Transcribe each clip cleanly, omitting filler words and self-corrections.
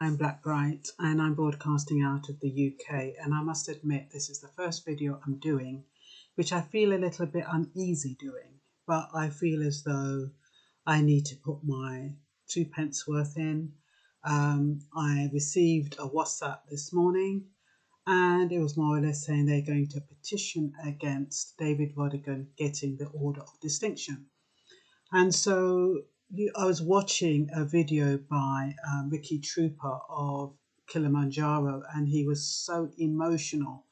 I'm Blackbright and I'm broadcasting out of the UK, and I must admit this is the first video I'm doing which I feel a little bit uneasy doing, but I feel as though I need to put my 2 pence worth in. I received a WhatsApp this morning and it was more or less saying they're going to petition against David Rodigan getting the Order of Distinction. And so I was watching a video by Ricky Trooper of Kilimanjaro, and he was so emotional.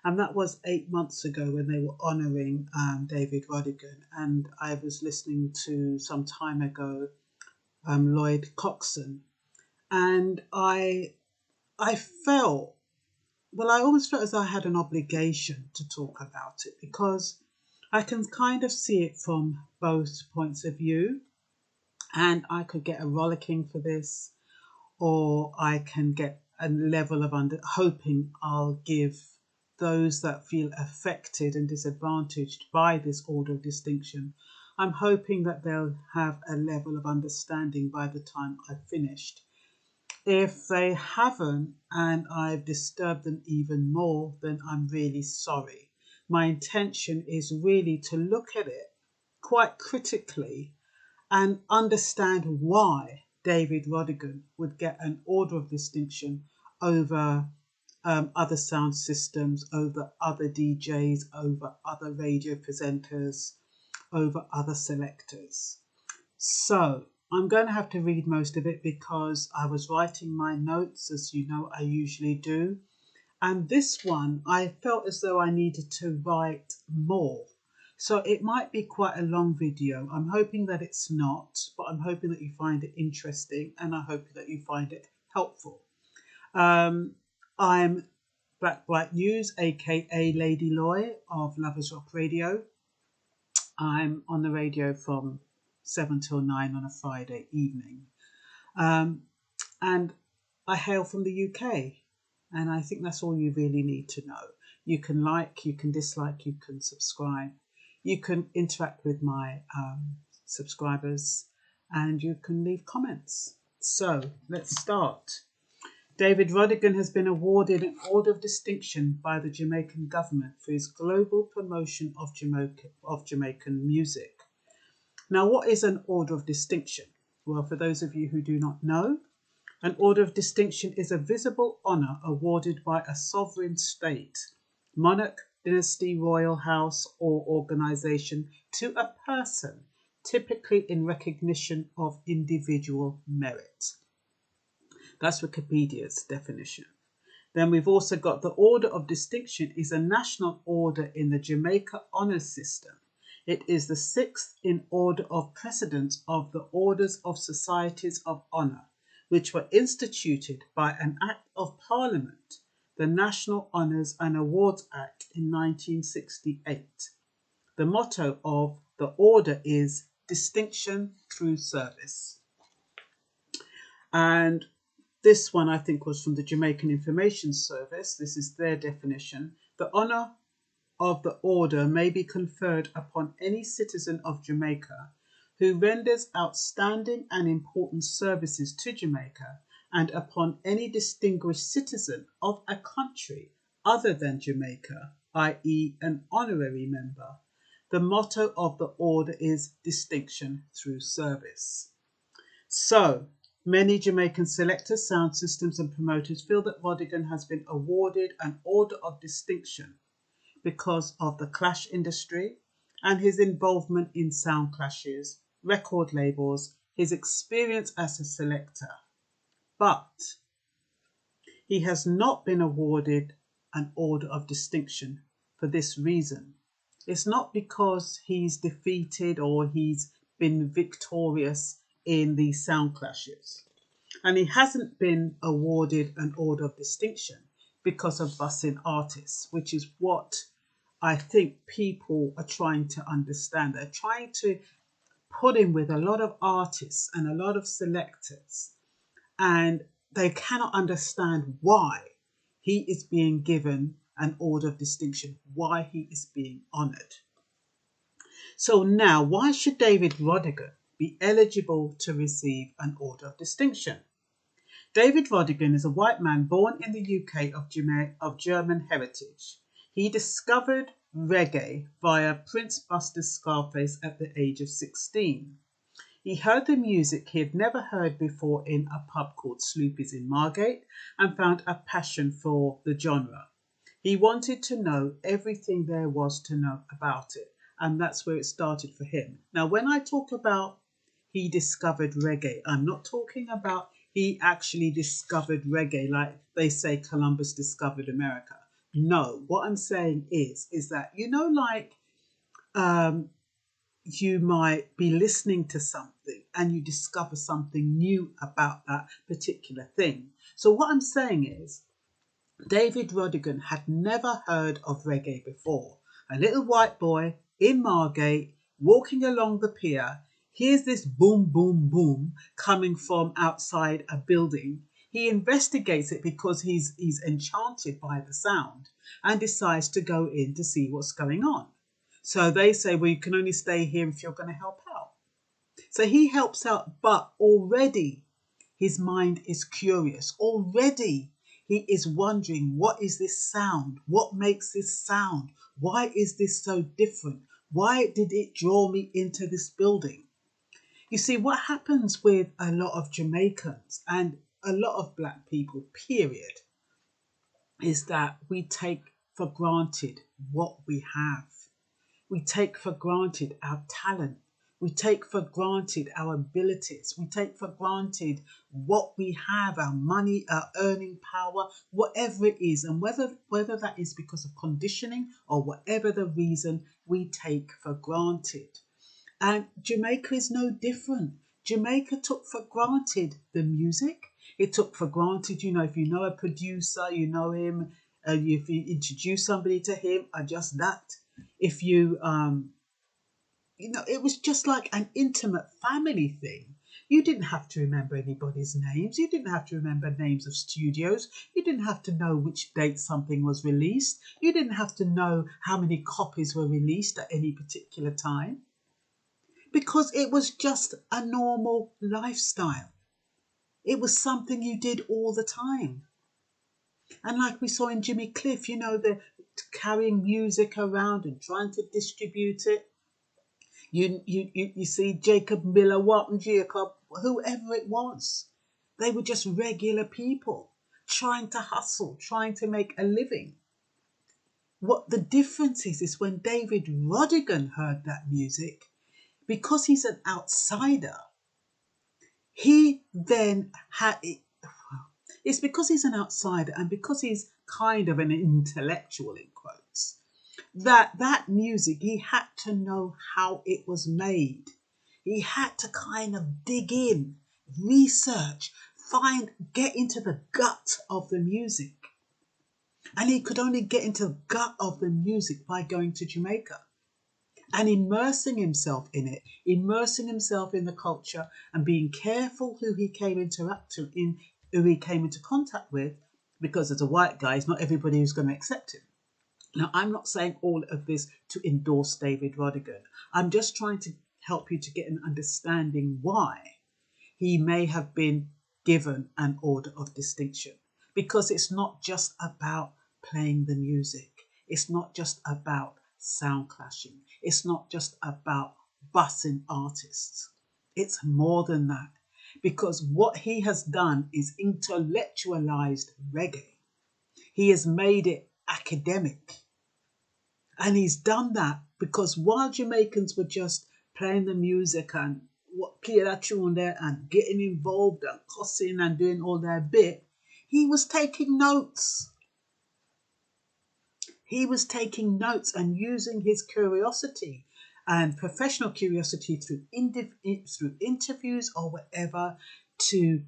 And that was 8 months ago when they were honouring David Rodigan. And I was listening to some time ago Lloyd Coxon, and I felt, well, I almost felt as though I had an obligation to talk about it because I can kind of see it from both points of view, and I could get a rollicking for this, or I can get a level of hoping I'll give those that feel affected and disadvantaged by this order of distinction. I'm hoping that they'll have a level of understanding by the time I've finished. If they haven't and I've disturbed them even more, then I'm really sorry. My intention is really to look at it quite critically and understand why David Rodigan would get an Order of Distinction over other sound systems, over other DJs, over other radio presenters, over other selectors. So I'm going to have to read most of it because I was writing my notes, as you know I usually do. And this one, I felt as though I needed to write more. So it might be quite a long video. I'm hoping that it's not, but I'm hoping that you find it interesting and I hope that you find it helpful. I'm Blackbright News, aka Lady Loy of Lovers Rock Radio. I'm on the radio from 7 till 9 on a Friday evening. And I hail from the UK. And I think that's all you really need to know. You can like, you can dislike, you can subscribe. You can interact with my subscribers and you can leave comments. So let's start. David Rodigan has been awarded an Order of Distinction by the Jamaican government for his global promotion of Jamaican music. Now, what is an Order of Distinction? Well, for those of you who do not know, an Order of Distinction is a visible honour awarded by a sovereign state, monarch, dynasty, royal house or organisation to a person, typically in recognition of individual merit. That's Wikipedia's definition. Then we've also got the Order of Distinction is a national order in the Jamaica honours system. It is the 6th in order of precedence of the Orders of Societies of Honour, which were instituted by an Act of Parliament, the National Honours and Awards Act in 1968. The motto of the order is Distinction Through Service. And this one I think was from the Jamaican Information Service. This is their definition. The honour of the order may be conferred upon any citizen of Jamaica who renders outstanding and important services to Jamaica, and upon any distinguished citizen of a country other than Jamaica, i.e. an honorary member. The motto of the order is Distinction Through Service. So, many Jamaican selectors, sound systems and promoters feel that Rodigan has been awarded an Order of Distinction because of the clash industry and his involvement in sound clashes, record labels, his experience as a selector. But he has not been awarded an Order of Distinction for this reason. It's not because he's defeated or he's been victorious in these sound clashes. And he hasn't been awarded an Order of Distinction because of bussing artists, which is what I think people are trying to understand. They're trying to put him with a lot of artists and a lot of selectors, and they cannot understand why he is being given an Order of Distinction, why he is being honoured. So now, why should David Rodigan be eligible to receive an Order of Distinction? David Rodigan is a white man born in the UK of German heritage. He discovered reggae via Prince Buster's Scarface at the age of 16. He heard the music he had never heard before in a pub called Sloopy's in Margate and found a passion for the genre. He wanted to know everything there was to know about it, and that's where it started for him. Now, when I talk about he discovered reggae, I'm not talking about he actually discovered reggae like they say Columbus discovered America. No, what I'm saying is that, um, you might be listening to something and you discover something new about that particular thing. So what I'm saying is David Rodigan had never heard of reggae before. A little white boy in Margate walking along the pier hears this boom, boom, boom coming from outside a building. He investigates it because he's enchanted by the sound and decides to go in to see what's going on. So they say, well, you can only stay here if you're going to help out. So he helps out, but already his mind is curious. Already he is wondering, what is this sound? What makes this sound? Why is this so different? Why did it draw me into this building? You see, what happens with a lot of Jamaicans and a lot of black people, period, is that we take for granted what we have. We take for granted our talent. We take for granted our abilities. We take for granted what we have, our money, our earning power, whatever it is. And whether that is because of conditioning or whatever the reason, we take for granted. And Jamaica is no different. Jamaica took for granted the music. It took for granted, if you know a producer, you know him, if you introduce somebody to him, or just that. If you, it was just like an intimate family thing. You didn't have to remember anybody's names. You didn't have to remember names of studios. You didn't have to know which date something was released. You didn't have to know how many copies were released at any particular time. Because it was just a normal lifestyle. It was something you did all the time. And like we saw in Jimmy Cliff, they're carrying music around and trying to distribute it. You see Jacob Miller, Walton Jacob, whoever it was. They were just regular people trying to hustle, trying to make a living. What the difference is when David Rodigan heard that music, because he's an outsider, he then had it. It's because he's an outsider and because he's kind of an intellectual, in quotes, that music, he had to know how it was made. He had to kind of dig in, research, get into the gut of the music. And he could only get into the gut of the music by going to Jamaica and immersing himself in it, immersing himself in the culture and being careful who he came into contact with, because as a white guy, it's not everybody who's going to accept him. Now, I'm not saying all of this to endorse David Rodigan. I'm just trying to help you to get an understanding why he may have been given an order of distinction. Because it's not just about playing the music. It's not just about sound clashing. It's not just about bussing artists. It's more than that. Because what he has done is intellectualized reggae. He has made it academic. And he's done that because while Jamaicans were just playing the music and play that tune there and getting involved and cussing and doing all their bit, he was taking notes. He was taking notes and using his curiosity and professional curiosity through interviews or whatever to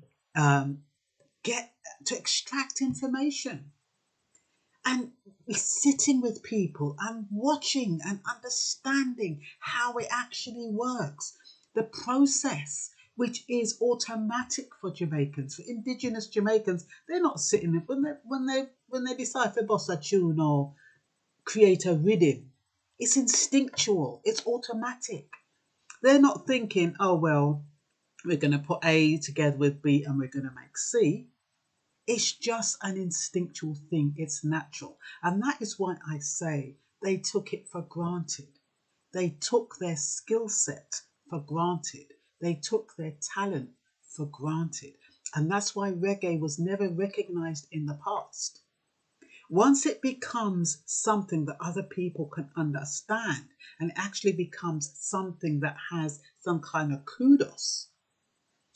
extract information. And sitting with people and watching and understanding how it actually works. The process, which is automatic for Jamaicans, for indigenous Jamaicans, they're not sitting when they decide to boss a tune or create a rhythm. It's instinctual. It's automatic. They're not thinking, oh well, we're going to put A together with B and we're going to make C. It's just an instinctual thing. It's natural. And that is why I say they took it for granted. They took their skill set for granted. They took their talent for granted. And that's why reggae was never recognized in the past. Once it becomes something that other people can understand and actually becomes something that has some kind of kudos,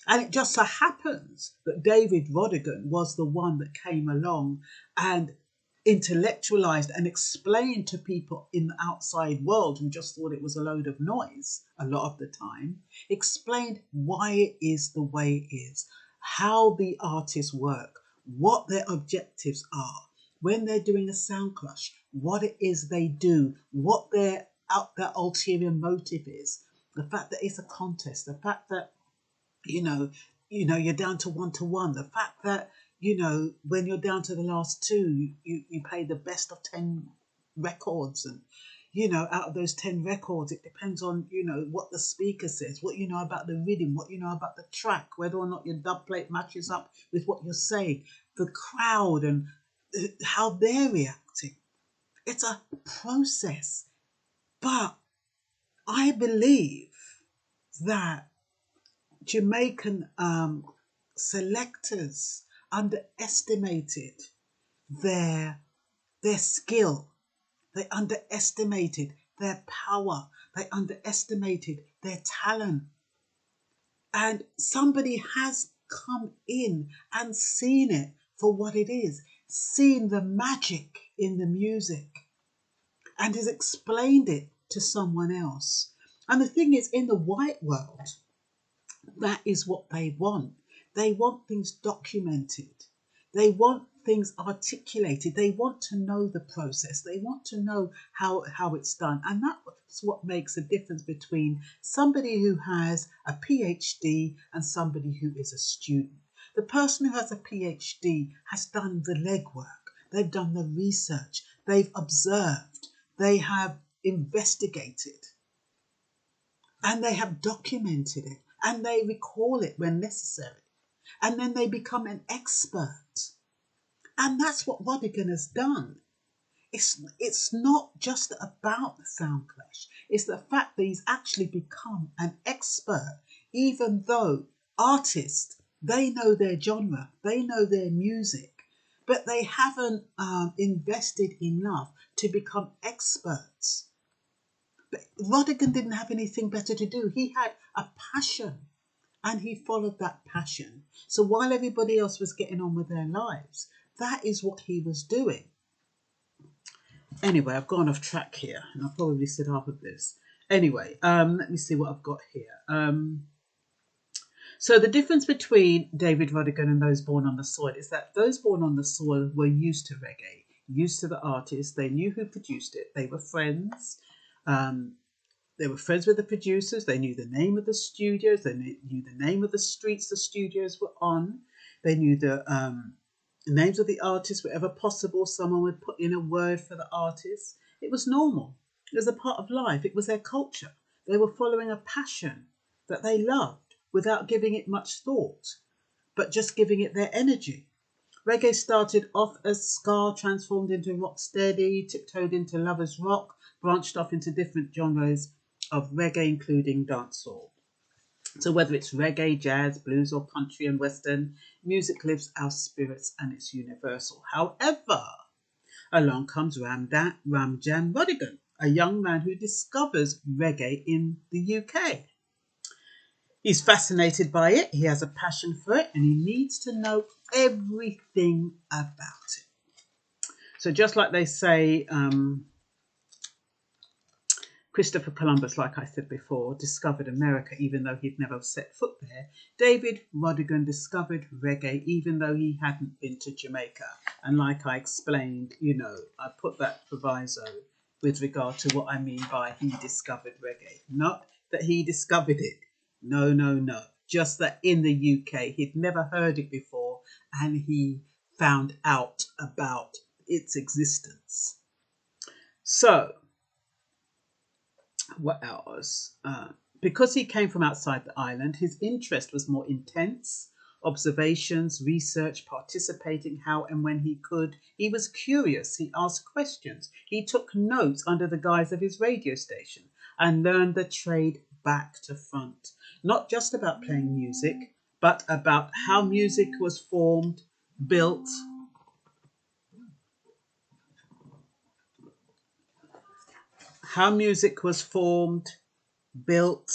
and it just so happens that David Rodigan was the one that came along and intellectualized and explained to people in the outside world who just thought it was a load of noise a lot of the time, explained why it is the way it is, how the artists work, what their objectives are, when they're doing a sound clash, what it is they do, what their ulterior motive is, the fact that it's a contest, the fact that you're down to 1-to-1. The fact that, when you're down to the last two, you play the best of 10 records. And, out of those 10 records, it depends on, what the speaker says, what you know about the rhythm, what you know about the track, whether or not your dub plate matches up with what you're saying, the crowd and how they're reacting. It's a process. But I believe that Jamaican selectors underestimated their skill. They underestimated their power. They underestimated their talent. And somebody has come in and seen it for what it is, seen the magic in the music, and has explained it to someone else. And the thing is, in the white world, that is what they want. They want things documented. They want things articulated. They want to know the process. They want to know how it's done. And that's what makes a difference between somebody who has a PhD and somebody who is a student. The person who has a PhD has done the legwork. They've done the research. They've observed. They have investigated. And they have documented it. And they recall it when necessary. And then they become an expert. And that's what Rodigan has done. It's not just about the sound clash. It's the fact that he's actually become an expert, even though artists, they know their genre, they know their music, but they haven't invested enough to become experts. But Rodigan didn't have anything better to do. He had a passion and he followed that passion. So while everybody else was getting on with their lives, that is what he was doing. Anyway, I've gone off track here and I'll probably sit half of this. Anyway, let me see what I've got here. So the difference between David Rodigan and those born on the soil is that those born on the soil were used to reggae, used to the artists. They knew who produced it. They were friends. They were friends with the producers. They knew the name of the studios. They knew the name of the streets the studios were on. They knew the names of the artists wherever possible. Someone would put in a word for the artist. It was normal. It was a part of life. It was their culture. They were following a passion that they loved without giving it much thought, but just giving it their energy. Reggae started off as ska, transformed into rocksteady, tiptoed into lovers rock, branched off into different genres of reggae, including dancehall. So whether it's reggae, jazz, blues, or country and western, music lives our spirits and it's universal. However, along comes Ram Jam Rodigan, a young man who discovers reggae in the UK. He's fascinated by it, he has a passion for it, and he needs to know everything about it. So just like they say, Christopher Columbus, like I said before, discovered America even though he'd never set foot there. David Rodigan discovered reggae even though he hadn't been to Jamaica. And like I explained, I put that proviso with regard to what I mean by he discovered reggae. Not that he discovered it. No. Just that in the UK, he'd never heard it before and he found out about its existence. So, what else? Because he came from outside the island, his interest was more intense, observations, research, participating how and when he could. He was curious. He asked questions. He took notes under the guise of his radio station and learned the trade back to front. Not just about playing music, but about how music was formed, built, how music was formed, built,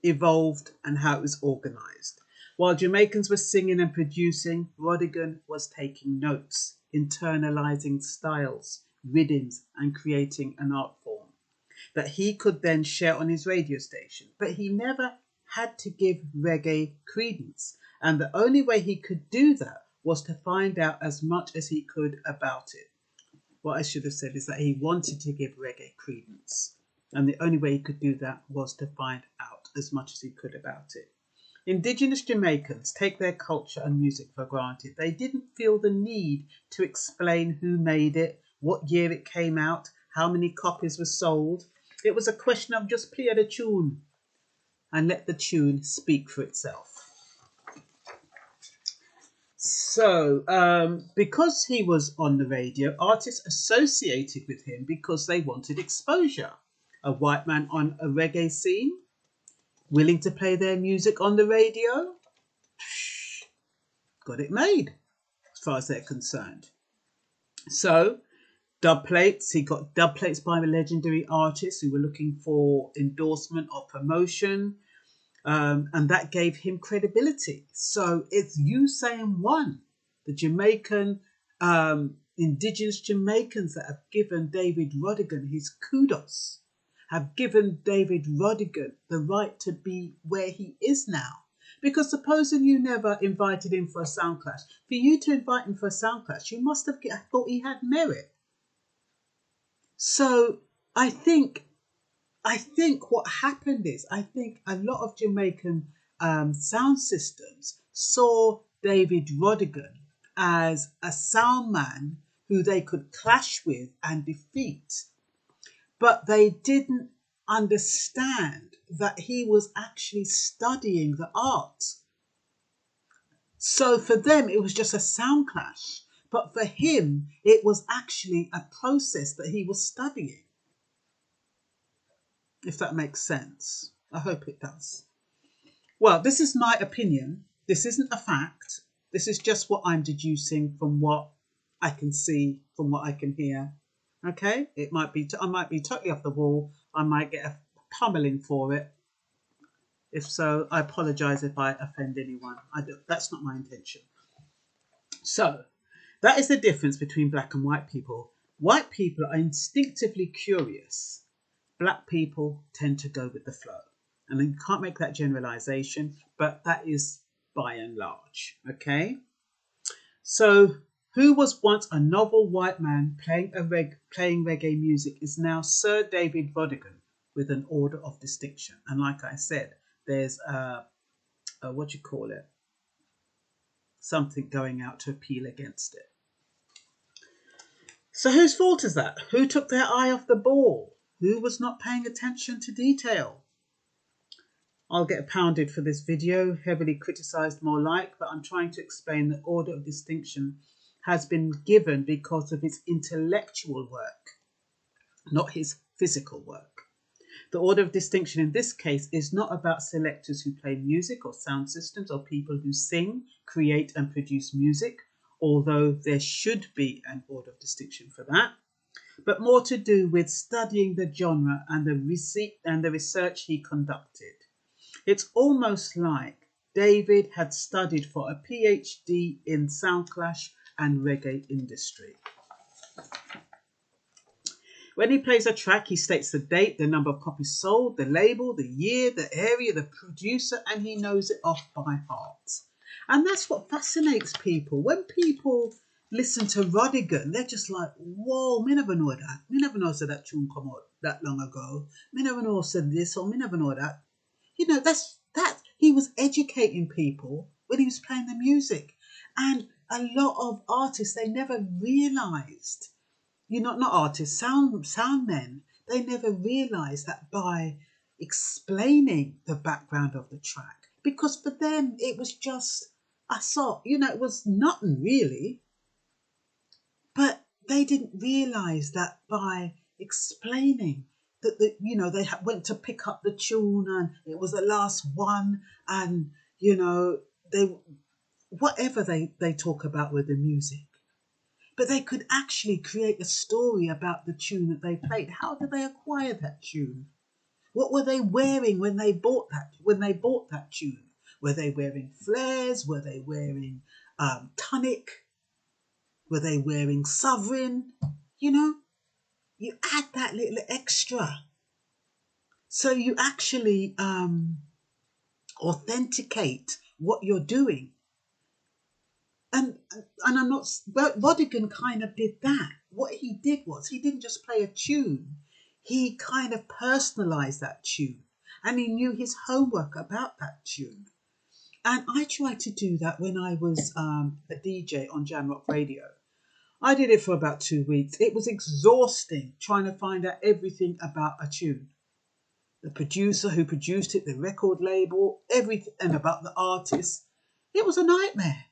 evolved, and how it was organized. While Jamaicans were singing and producing, Rodigan was taking notes, internalizing styles, rhythms, and creating an art form that he could then share on his radio station. But he never had to give reggae credence, and the only way he could do that was to find out as much as he could about it. What I should have said is that he wanted to give reggae credence, and the only way he could do that was to find out as much as he could about it. Indigenous Jamaicans take their culture and music for granted. They didn't feel the need to explain who made it, what year it came out, how many copies were sold. It was a question of just play the tune and let the tune speak for itself. So, because he was on the radio, artists associated with him because they wanted exposure. A white man on a reggae scene, willing to play their music on the radio, got it made, as far as they're concerned. So, dub plates, he got dub plates by legendary artists who were looking for endorsement or promotion. And that gave him credibility. So it's Usain One, the Jamaican, indigenous Jamaicans that have given David Rodigan his kudos, have given David Rodigan the right to be where he is now. Because supposing you never invited him for a sound clash, for you to invite him for a sound clash, you must have thought he had merit. So I think what happened is, I think a lot of Jamaican sound systems saw David Rodigan as a sound man who they could clash with and defeat. But they didn't understand that he was actually studying the art. So for them, it was just a sound clash. But for him, it was actually a process that he was studying. If that makes sense. I hope it does. Well, this is my opinion. This isn't a fact. This is just what I'm deducing from what I can see, from what I can hear. Okay? I might be totally off the wall. I might get a pummeling for it. If so, I apologise if I offend anyone. That's not my intention. So, that is the difference between black and white people. White people are instinctively curious. Black people tend to go with the flow. And you can't make that generalization, but that is by and large. Okay? So, who was once a novel white man playing reggae music is now Sir David Rodigan with an Order of Distinction. And like I said, there's something going out to appeal against it. So whose fault is that? Who took their eye off the ball? Who was not paying attention to detail? I'll get pounded for this video, heavily criticised more like, but I'm trying to explain that Order of Distinction has been given because of his intellectual work, not his physical work. The Order of Distinction in this case is not about selectors who play music or sound systems or people who sing, create and produce music, although there should be an Order of Distinction for that, but more to do with studying the genre and the research he conducted. It's almost like David had studied for a PhD in sound clash and reggae industry. When he plays a track, he states the date, the number of copies sold, the label, the year, the area, the producer, and he knows it off by heart. And that's what fascinates people. When people listen to Rodigan, they're just like, whoa, me never know that. Me never know said that tune come out that long ago. Me never know said this or me never know that. You know, that he was educating people when he was playing the music. And a lot of artists, they never realised, not artists, sound men, they never realised that by explaining the background of the track, because for them it was just I saw, it was nothing really, but they didn't realize that by explaining that they went to pick up the tune and it was the last one, and they whatever they talk about with the music, but they could actually create a story about the tune that they played. How did they acquire that tune? What were they wearing when they bought that tune? Were they wearing flares? Were they wearing tonic? Were they wearing sovereign? You add that little extra, so you actually authenticate what you're doing. And I'm not. Rodigan kind of did that. What he did was he didn't just play a tune. He kind of personalized that tune, and he knew his homework about that tune. And I tried to do that when I was a DJ on Jam Rock Radio. I did it for about 2 weeks. It was exhausting trying to find out everything about a tune. The producer who produced it, the record label, everything, and about the artist. It was a nightmare.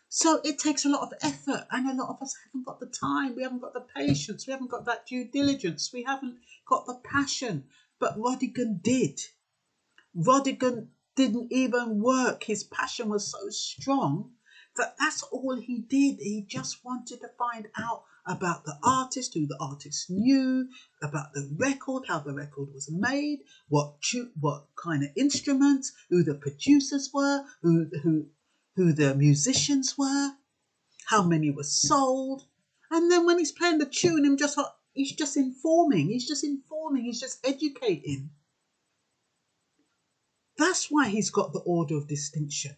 So it takes a lot of effort, and a lot of us haven't got the time, we haven't got the patience, we haven't got that due diligence, we haven't got the passion. But Rodigan did. Rodigan didn't even work. His passion was so strong that that's all he did. He just wanted to find out about the artist, who the artist knew, about the record, how the record was made, what kind of instruments, who the producers were, who the musicians were, how many were sold. And then when he's playing the tune, he's just informing, he's just educating. That's why he's got the Order of Distinction.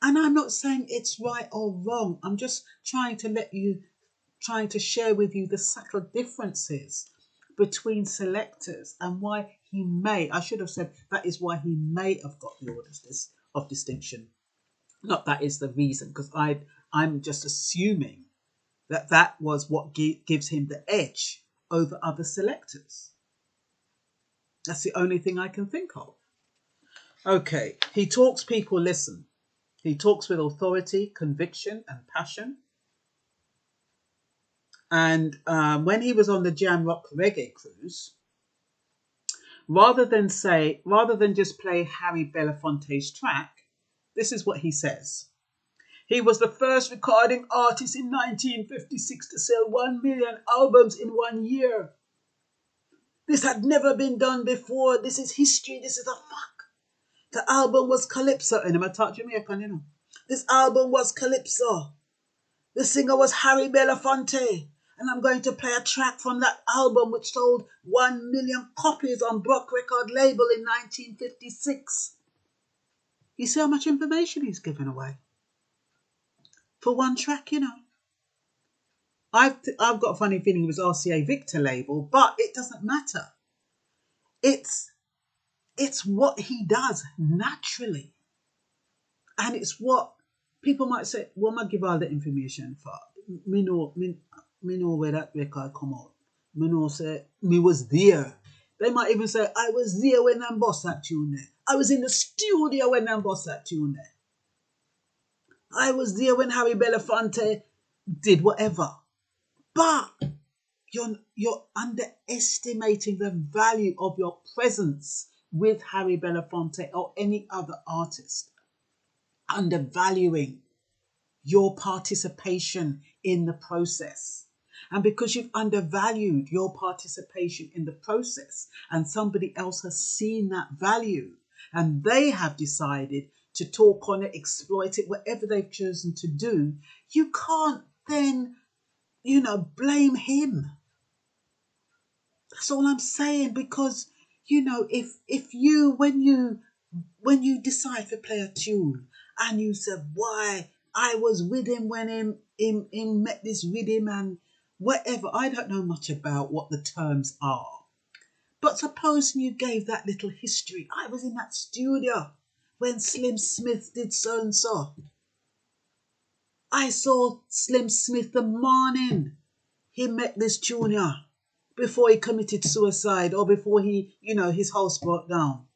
And I'm not saying it's right or wrong. I'm just trying to share with you the subtle differences between selectors and why I should have said that is why he may have got the Order of Distinction. Not that is the reason, because I'm just assuming that was what gives him the edge over other selectors. That's the only thing I can think of. Okay, he talks, people listen. He talks with authority, conviction, and passion. And when he was on the Jam Rock Reggae cruise, rather than just play Harry Belafonte's track, this is what he says. He was the first recording artist in 1956 to sell 1 million albums in 1 year. This had never been done before. This is history. This is a fact. The album was Calypso. And I'm talking Jamaican, This album was Calypso. The singer was Harry Belafonte. And I'm going to play a track from that album which sold 1 million copies on Brock Record label in 1956. You see how much information he's giving away? For one track, I've got a funny feeling it was RCA Victor label, but it doesn't matter. It's what he does naturally. And it's what people might say, well, I give all the information for. Me know where that record come out. Me know say, me was there. They might even say, I was there when I bust that tune there. I was in the studio when I bust that tune there. I was there when Harry Belafonte did whatever. But you're underestimating the value of your presence with Harry Belafonte or any other artist. Undervaluing your participation in the process. And because you've undervalued your participation in the process and somebody else has seen that value and they have decided to talk on it, exploit it, whatever they've chosen to do, you can't then, blame him. That's all I'm saying, because, if you, when you decide to play a tune and you said, why, I was with him when he met this rhythm and whatever. I don't know much about what the terms are. But supposing you gave that little history. I was in that studio when Slim Smith did so and so. I saw Slim Smith the morning he met this junior before he committed suicide or before he, his house broke down.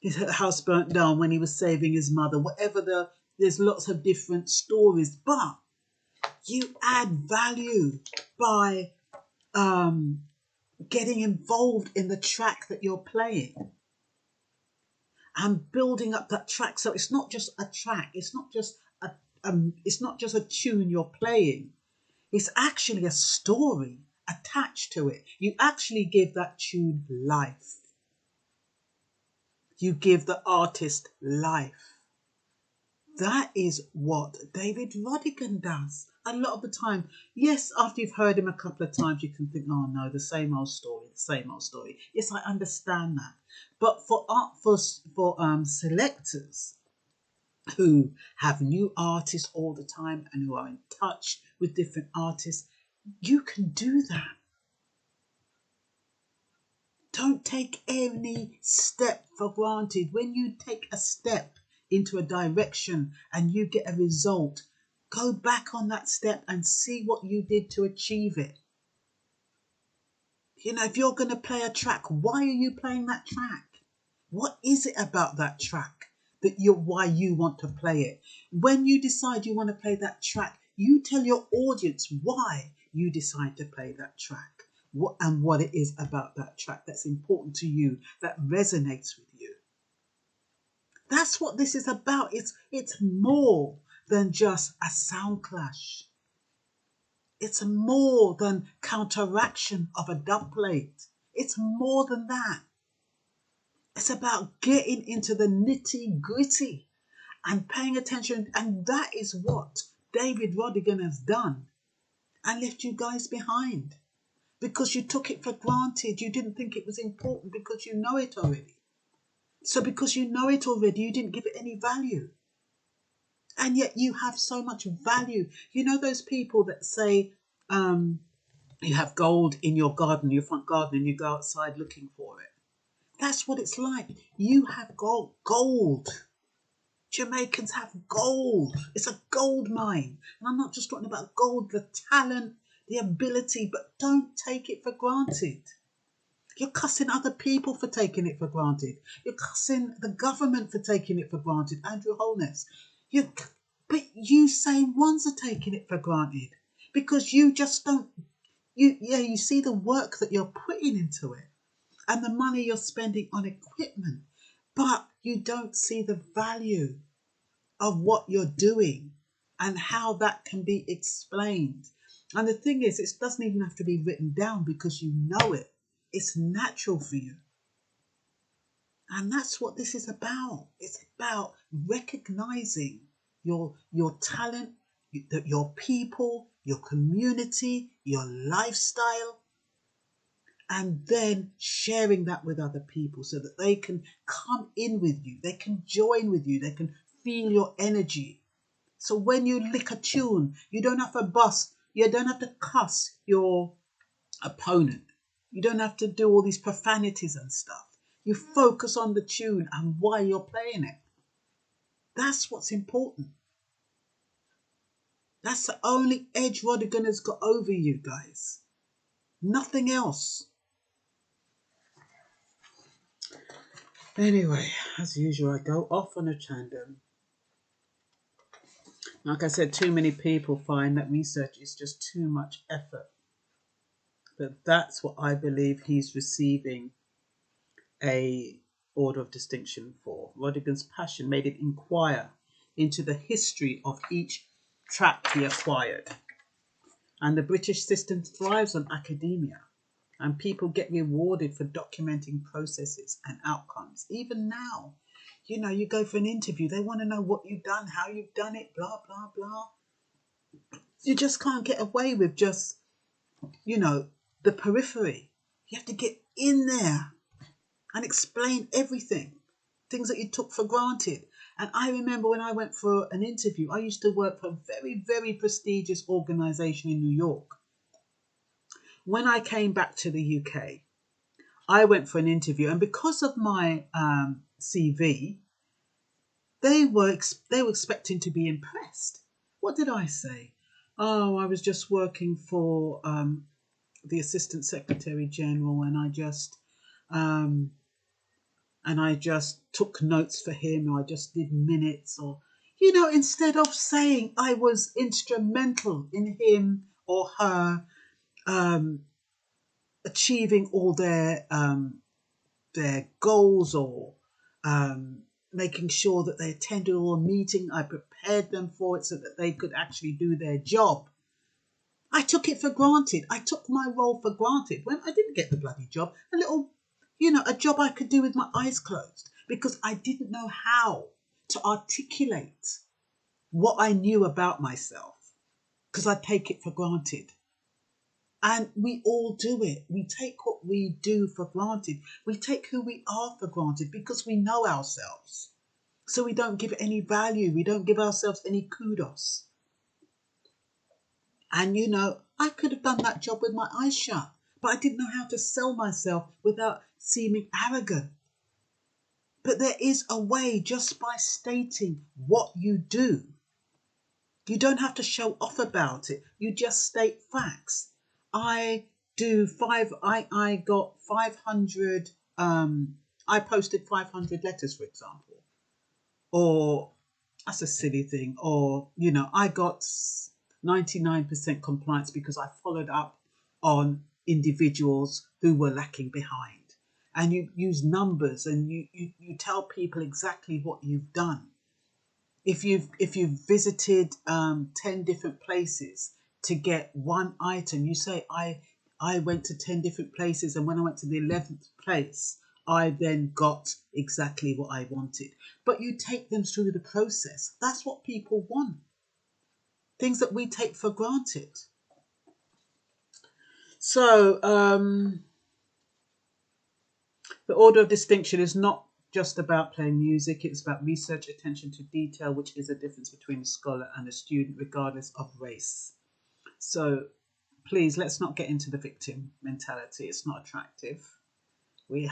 his house burnt down when he was saving his mother, whatever there's lots of different stories, but you add value by getting involved in the track that you're playing and building up that track. So it's not just a track, it's not just a tune you're playing. It's actually a story attached to it. You actually give that tune life. You give the artist life. That is what David Rodigan does. A lot of the time, yes, after you've heard him a couple of times, you can think, oh no, the same old story, the same old story. Yes, I understand that. But for selectors who have new artists all the time and who are in touch with different artists, you can do that. Don't take any step for granted. When you take a step into a direction and you get a result, go back on that step and see what you did to achieve it. You know, if you're going to play a track, why are you playing that track? What is it about that track why you want to play it? When you decide you want to play that track, you tell your audience why you decide to play that track. What it is about that track that's important to you, that resonates with you. That's what this is about. It's more than just a sound clash. It's more than counteraction of a dub plate. It's more than that. It's about getting into the nitty gritty and paying attention. And that is what David Rodigan has done and left you guys behind. Because you took it for granted. You didn't think it was important because you know it already. So because you know it already, you didn't give it any value. And yet you have so much value. You know those people that say you have gold in your garden, your front garden, and you go outside looking for it. That's what it's like. You have gold. Jamaicans have gold. It's a gold mine. And I'm not just talking about gold, the talent, the ability, but don't take it for granted. You're cussing other people for taking it for granted. You're cussing the government for taking it for granted. Andrew Holness. But you same ones are taking it for granted because you just don't. You see the work that you're putting into it and the money you're spending on equipment, but you don't see the value of what you're doing and how that can be explained. And the thing is, it doesn't even have to be written down because you know it. It's natural for you. And that's what this is about. It's about recognizing your talent, your people, your community, your lifestyle, and then sharing that with other people so that they can come in with you, they can join with you, they can feel your energy. So when you lick a tune, you don't have to bust, you don't have to cuss your opponent. You don't have to do all these profanities and stuff. You focus on the tune and why you're playing it. That's what's important. That's the only edge Rodigan has got over you guys. Nothing else. Anyway, as usual, I go off on a tandem. Like I said, too many people find that research is just too much effort. But that's what I believe he's receiving a Order of Distinction for. Rodigan's passion made him inquire into the history of each track he acquired. And the British system thrives on academia. And people get rewarded for documenting processes and outcomes. Even now, you know, you go for an interview, they want to know what you've done, how you've done it, blah, blah, blah. You just can't get away with just, you know, the periphery. You have to get in there and explain everything, things that you took for granted. And I remember when I went for an interview, I used to work for a very, very prestigious organization in New York. When I came back to the UK, I went for an interview, and because of my CV, they were expecting to be impressed. What did I say? Oh, I was just working for the Assistant Secretary General, and I just and I just took notes for him, or I just did minutes, or, you know, instead of saying I was instrumental in him or her achieving all their goals, or making sure that they attended all a meeting, I prepared them for it so that they could actually do their job. I took it for granted. I took my role for granted when I didn't get the bloody job. A little, you know, a job I could do with my eyes closed, because I didn't know how to articulate what I knew about myself, because I take it for granted. And we all do it. We take what we do for granted. We take who we are for granted because we know ourselves. So we don't give it any value. We don't give ourselves any kudos. And, you know, I could have done that job with my eyes shut, but I didn't know how to sell myself without seeming arrogant. But there is a way, just by stating what you do. You don't have to show off about it. You just state facts. I got 500, I posted 500 letters, for example. Or, that's a silly thing. Or, you know, I got 99% compliance because I followed up on individuals who were lacking behind. And you use numbers, and you tell people exactly what you've done. If you've visited 10 different places to get one item, you say, I went to 10 different places, and when I went to the 11th place, I then got exactly what I wanted. But you take them through the process. That's what people want. Things that we take for granted. So the order of distinction is not just about playing music. It's about research, attention to detail, which is a difference between a scholar and a student, regardless of race. So please, let's not get into the victim mentality. It's not attractive. We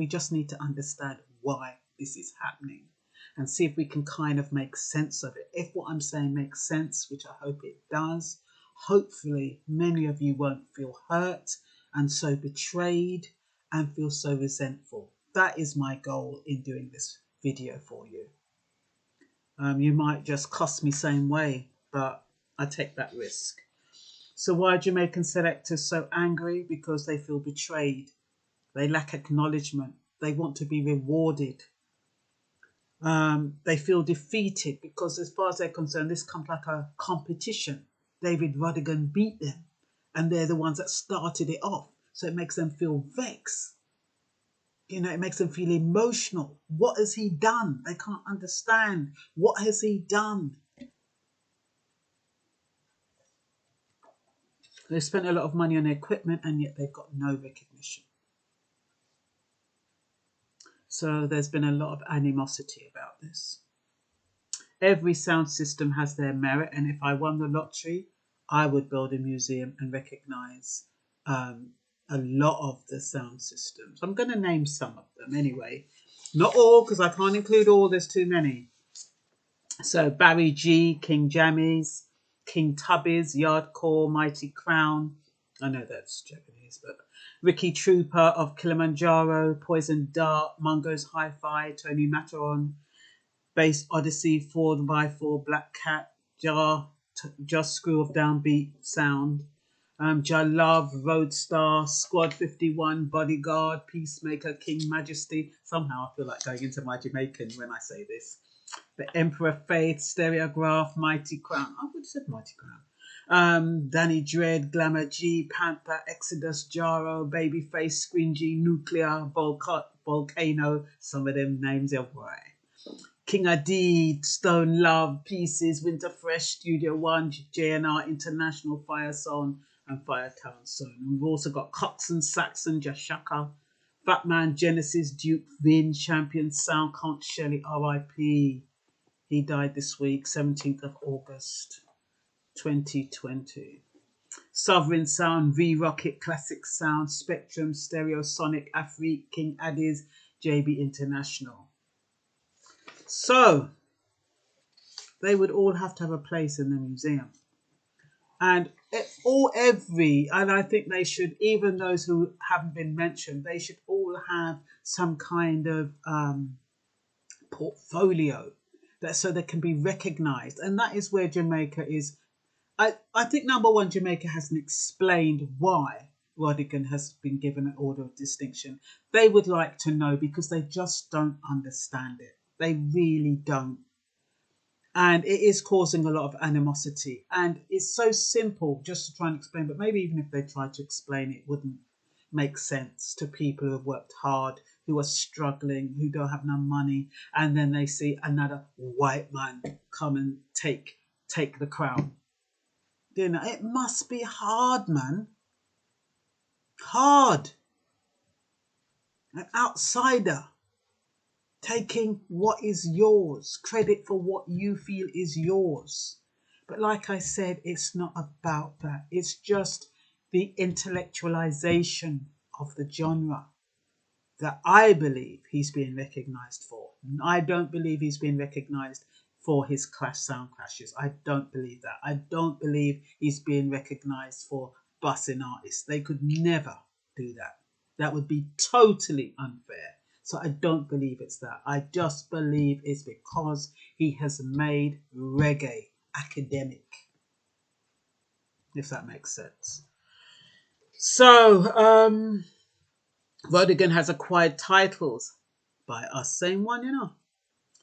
just need to understand why this is happening and see if we can kind of make sense of it. If what I'm saying makes sense, which I hope it does, hopefully many of you won't feel hurt and so betrayed and feel so resentful. That is my goal in doing this video for you. You might just cost me same way, but I take that risk. So why are Jamaican selectors so angry? Because they feel betrayed. They lack acknowledgement. They want to be rewarded. They feel defeated because, as far as they're concerned, this comes like a competition. David Rodigan beat them, and they're the ones that started it off. So it makes them feel vexed. You know, it makes them feel emotional. What has he done? They can't understand. What has he done? They've spent a lot of money on equipment, and yet they've got no recognition. So there's been a lot of animosity about this. Every sound system has their merit, and if I won the lottery, I would build a museum and recognise a lot of the sound systems. I'm going to name some of them anyway. Not all, because I can't include all. There's too many. So Barry G, King Jammies, King Tubbies, Yardcore, Mighty Crown. I know that's Japanese, but Ricky Trooper of Kilimanjaro, Poison Dart, Mungo's Hi-Fi, Tony Mataron, Bass Odyssey, 4x4, Black Cat, Just Screw of Downbeat Sound, Love, Roadstar, Squad 51, Bodyguard, Peacemaker, King Majesty. Somehow I feel like going into my Jamaican when I say this. The Emperor Faith, Stereograph, Mighty Crown. I would have said Mighty Crown. Danny Dread, Glamour G, Panther, Exodus, Jaro, Babyface, Screen G, Nuclear, Volcano. Some of them names are right. King Adi, Stone Love, Pieces, Winter Fresh, Studio One, JNR International, Fire Zone, and Firetown Zone. And we've also got Coxon, Saxon, Jashaka, Fatman, Genesis, Duke, Vin, Champion Sound, Count Shelley, RIP. He died this week, 17th of August, 2020. Sovereign Sound, V-Rocket, Classic Sound, Spectrum, Stereosonic, Afrik, King Addies, JB International. So, they would all have to have a place in the museum. And and I think they should, even those who haven't been mentioned, they should all have some kind of portfolio that so they can be recognized. And that is where Jamaica is. I think number one, Jamaica hasn't explained why Rodigan has been given an order of distinction. They would like to know because they just don't understand it. They really don't. And it is causing a lot of animosity. And it's so simple just to try and explain, but maybe even if they tried to explain it, wouldn't make sense to people who have worked hard, who are struggling, who don't have no money, and then they see another white man come and take the crown. You know, it must be hard, man. Hard. An outsider taking what is yours, credit for what you feel is yours. But like I said, it's not about that. It's just the intellectualization of the genre that I believe he's being recognized for. I don't believe he's being recognized for his sound clashes. I don't believe that. I don't believe he's being recognized for bussing artists. They could never do that. That would be totally unfair. So I don't believe it's that. I just believe it's because he has made reggae academic, if that makes sense. So, Rodigan has acquired titles by us, same one, you know.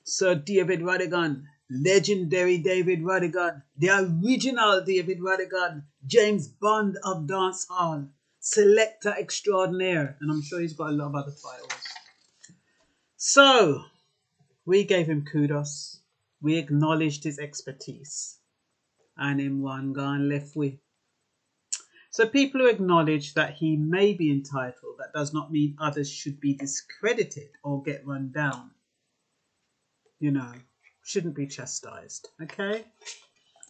Sir David Rodigan, legendary David Rodigan, the original David Rodigan, James Bond of dancehall, selector extraordinaire, and I'm sure he's got a lot of other titles. So, we gave him kudos, we acknowledged his expertise, and him one gone left with. So people who acknowledge that he may be entitled, that does not mean others should be discredited or get run down. You know, shouldn't be chastised, okay?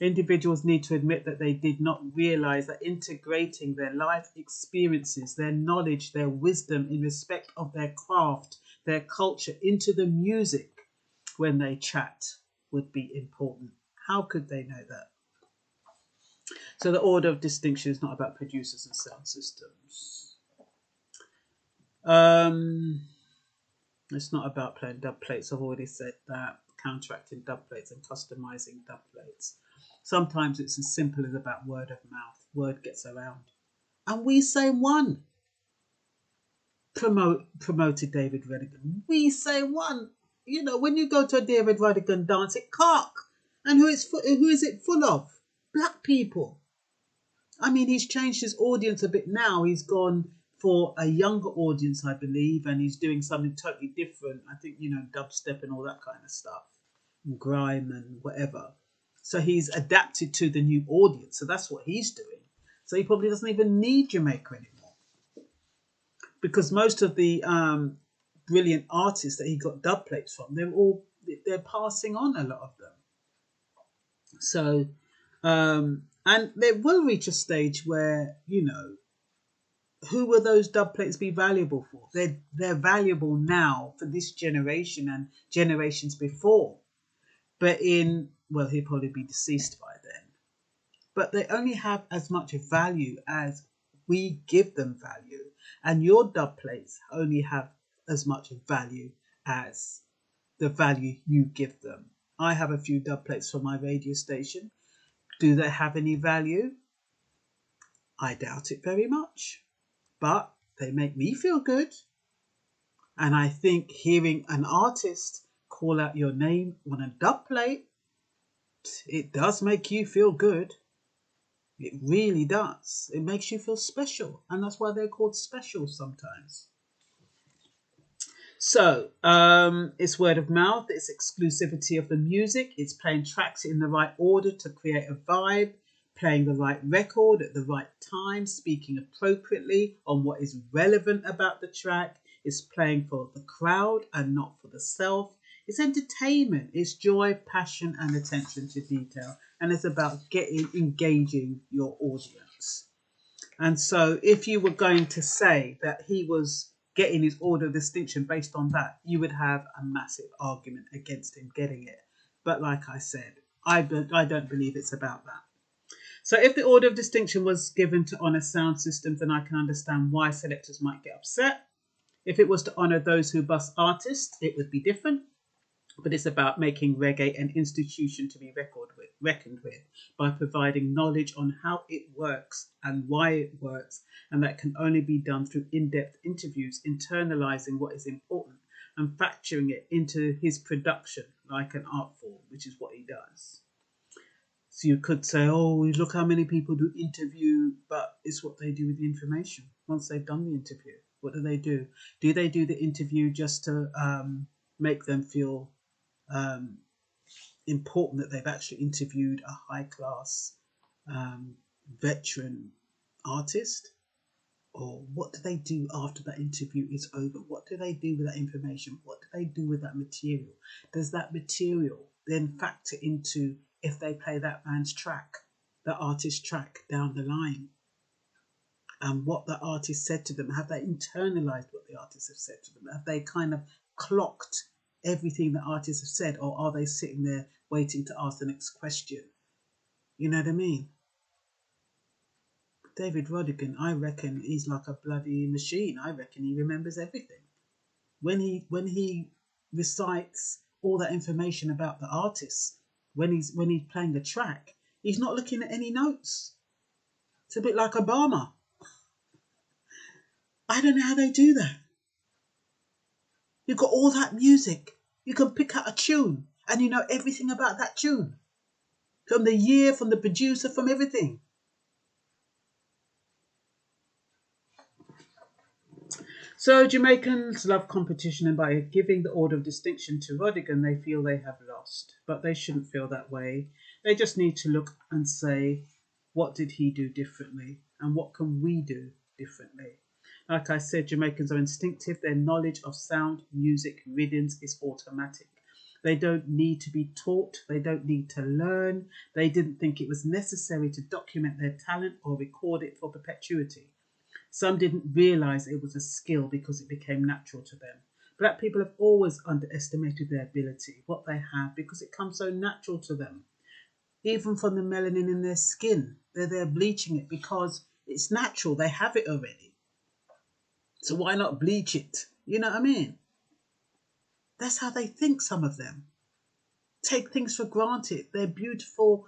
Individuals need to admit that they did not realize that integrating their life experiences, their knowledge, their wisdom in respect of their craft, their culture into the music when they chat would be important. How could they know that? So the order of distinction is not about producers and sound systems. It's not about playing dub plates. I've already said that. Counteracting dub plates and customizing dub plates. Sometimes it's as simple as about word of mouth. Word gets around. And we say one. Promoted David Rodigan. We say one. You know, when you go to a David Rodigan dance, it cark. And who is it full of? Black people. I mean, he's changed his audience a bit now. He's gone for a younger audience, I believe, and he's doing something totally different. I think, you know, dubstep and all that kind of stuff, and grime and whatever. So he's adapted to the new audience. So that's what he's doing. So he probably doesn't even need Jamaica anymore, because most of the brilliant artists that he got dub plates from, they're passing on, a lot of them. So, and they will reach a stage where, you know, who will those dub plates be valuable for? They're valuable now for this generation and generations before. But well, he'll probably be deceased by then. But they only have as much value as we give them value. And your dub plates only have as much value as the value you give them. I have a few dub plates for my radio station. Do they have any value? I doubt it very much. But they make me feel good. And I think hearing an artist call out your name on a dub plate, it does make you feel good. It really does. It makes you feel special. And that's why they're called special sometimes. So, it's word of mouth, it's exclusivity of the music, it's playing tracks in the right order to create a vibe, playing the right record at the right time, speaking appropriately on what is relevant about the track, it's playing for the crowd and not for the self. It's entertainment, it's joy, passion and attention to detail. And it's about engaging your audience. And so if you were going to say that he was getting his order of distinction based on that, you would have a massive argument against him getting it. But like I said, I don't believe it's about that. So if the order of distinction was given to honour sound systems, then I can understand why selectors might get upset. If it was to honour those who bust artists, it would be different. But it's about making reggae an institution to be reckoned with by providing knowledge on how it works and why it works, and that can only be done through in-depth interviews, internalising what is important and factoring it into his production like an art form, which is what he does. So you could say, oh, look how many people do interview, but it's what they do with the information once they've done the interview. What do they do? Do they do the interview just to make them feel important that they've actually interviewed a high-class veteran artist? Or what do they do after that interview is over? What do they do with that information? What do they do with that material? Does that material then factor into if they play that band's track, the artist's track down the line? And what the artist said to them? Have they internalized what the artists have said to them? Have they kind of clocked everything the artists have said? Or are they sitting there waiting to ask the next question? You know what I mean? David Rodigan, I reckon he's like a bloody machine. I reckon he remembers everything. When he recites all that information about the artists, when he's playing the track, he's not looking at any notes. It's a bit like Obama. I don't know how they do that. You've got all that music. You can pick out a tune and you know everything about that tune. From the year, from the producer, from everything. So Jamaicans love competition, and by giving the Order of Distinction to Rodigan, they feel they have lost. But they shouldn't feel that way. They just need to look and say, what did he do differently? And what can we do differently? Like I said, Jamaicans are instinctive. Their knowledge of sound, music, rhythms is automatic. They don't need to be taught. They don't need to learn. They didn't think it was necessary to document their talent or record it for perpetuity. Some didn't realise it was a skill because it became natural to them. Black people have always underestimated their ability, what they have, because it comes so natural to them. Even from the melanin in their skin, they're there bleaching it because it's natural. They have it already. So why not bleach it? You know what I mean? That's how they think, some of them. Take things for granted. Their beautiful,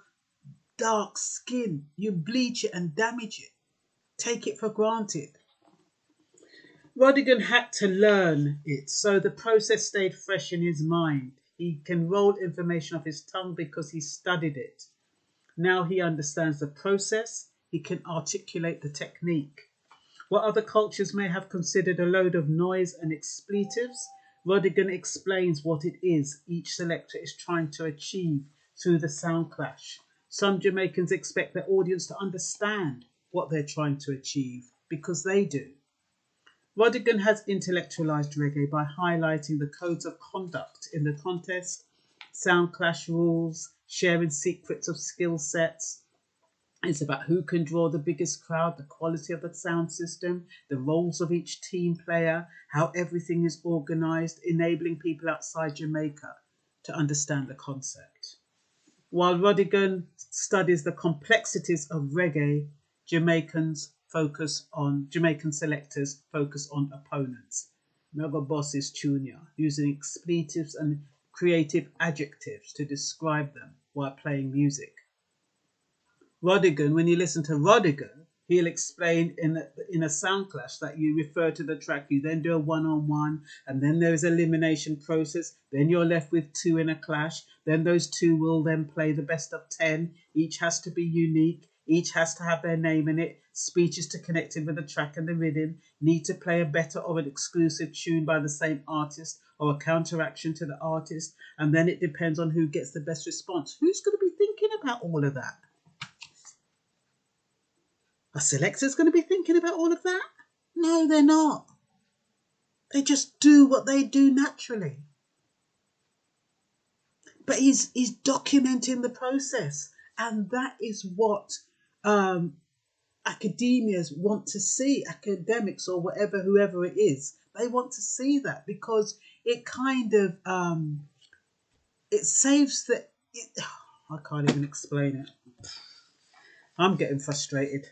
dark skin. You bleach it and damage it. Take it for granted. Rodigan had to learn it, so the process stayed fresh in his mind. He can roll information off his tongue because he studied it. Now he understands the process. He can articulate the technique. What other cultures may have considered a load of noise and expletives, Rodigan explains what it is each selector is trying to achieve through the sound clash. Some Jamaicans expect their audience to understand what they're trying to achieve because they do. Rodigan has intellectualised reggae by highlighting the codes of conduct in the contest, sound clash rules, sharing secrets of skill sets. It's about who can draw the biggest crowd, the quality of the sound system, the roles of each team player, how everything is organised, enabling people outside Jamaica to understand the concept. While Rodigan studies the complexities of reggae, Jamaican selectors focus on opponents. Mega bosses Junior, using expletives and creative adjectives to describe them while playing music. Rodigan, when you listen to Rodigan, he'll explain in a sound clash that you refer to the track, you then do a one-on-one, and then there's elimination process, then you're left with two in a clash, then those two will then play the best of 10, each has to be unique, each has to have their name in it, speeches to connect it with the track and the rhythm, need to play a better or an exclusive tune by the same artist or a counteraction to the artist, and then it depends on who gets the best response. Who's going to be thinking about all of that? A selector's going to be thinking about all of that? No, they're not. They just do what they do naturally. But he's documenting the process, and that is what academias want to see. Academics or whoever it is, they want to see that because it kind of it saves I can't even explain it. I'm getting frustrated.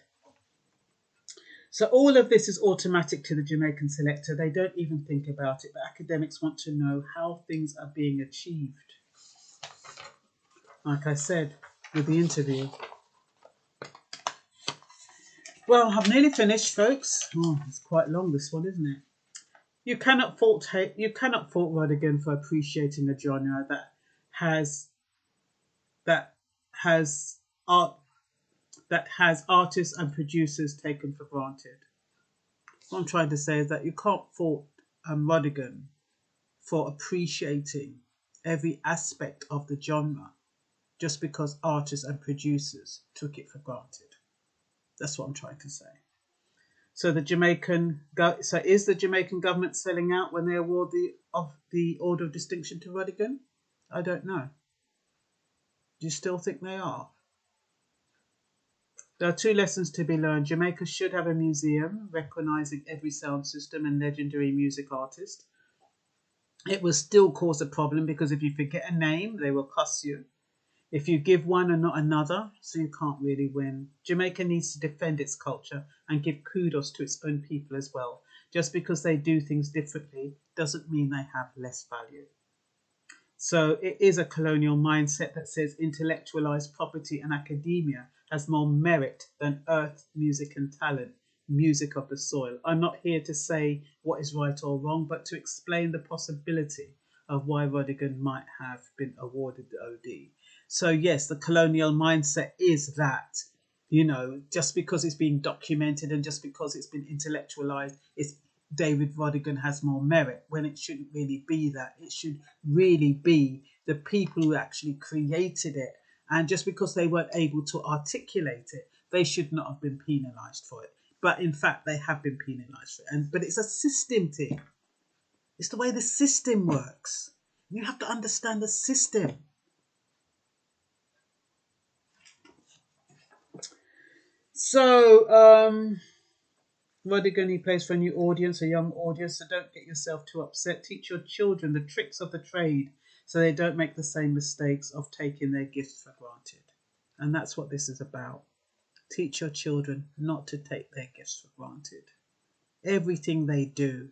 So all of this is automatic to the Jamaican selector. They don't even think about it, but academics want to know how things are being achieved. Like I said with the interview. Well, I've nearly finished, folks. Oh, it's quite long, this one, isn't it? You cannot fault Rodigan for appreciating a genre has that has art that has artists and producers taken for granted. What I'm trying to say is that you can't fault Rodigan for appreciating every aspect of the genre just because artists and producers took it for granted. That's what I'm trying to say. So is the Jamaican government selling out when they award the Order of Distinction to Rodigan? I don't know. Do you still think they are? There are two lessons to be learned. Jamaica should have a museum recognising every sound system and legendary music artist. It will still cause a problem because if you forget a name, they will cuss you. If you give one and not another, so you can't really win. Jamaica needs to defend its culture and give kudos to its own people as well. Just because they do things differently doesn't mean they have less value. So it is a colonial mindset that says intellectualized property and academia has more merit than earth, music and talent, music of the soil. I'm not here to say what is right or wrong, but to explain the possibility of why Rodigan might have been awarded the OD. So yes, the colonial mindset is that, just because it's been documented and just because it's been intellectualized, it's David Rodigan has more merit, when it shouldn't really be that. It should really be the people who actually created it. And just because they weren't able to articulate it, they should not have been penalised for it. But in fact, they have been penalised for it. But it's a system thing. It's the way the system works. You have to understand the system. So, Rodigan, he plays for a new audience, a young audience, so don't get yourself too upset. Teach your children the tricks of the trade so they don't make the same mistakes of taking their gifts for granted. And that's what this is about. Teach your children not to take their gifts for granted. Everything they do,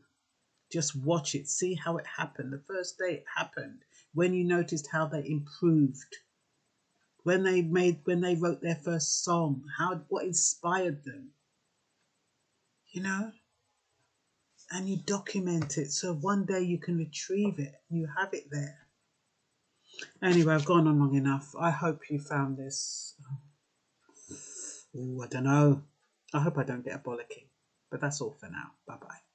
just watch it, see how it happened. The first day it happened, when you noticed how they improved, when they wrote their first song, what inspired them, and you document it so one day you can retrieve it and you have it there. Anyway, I've gone on long enough. I hope you found this. I don't know. I hope I don't get a bollocking. But that's all for now. Bye-bye.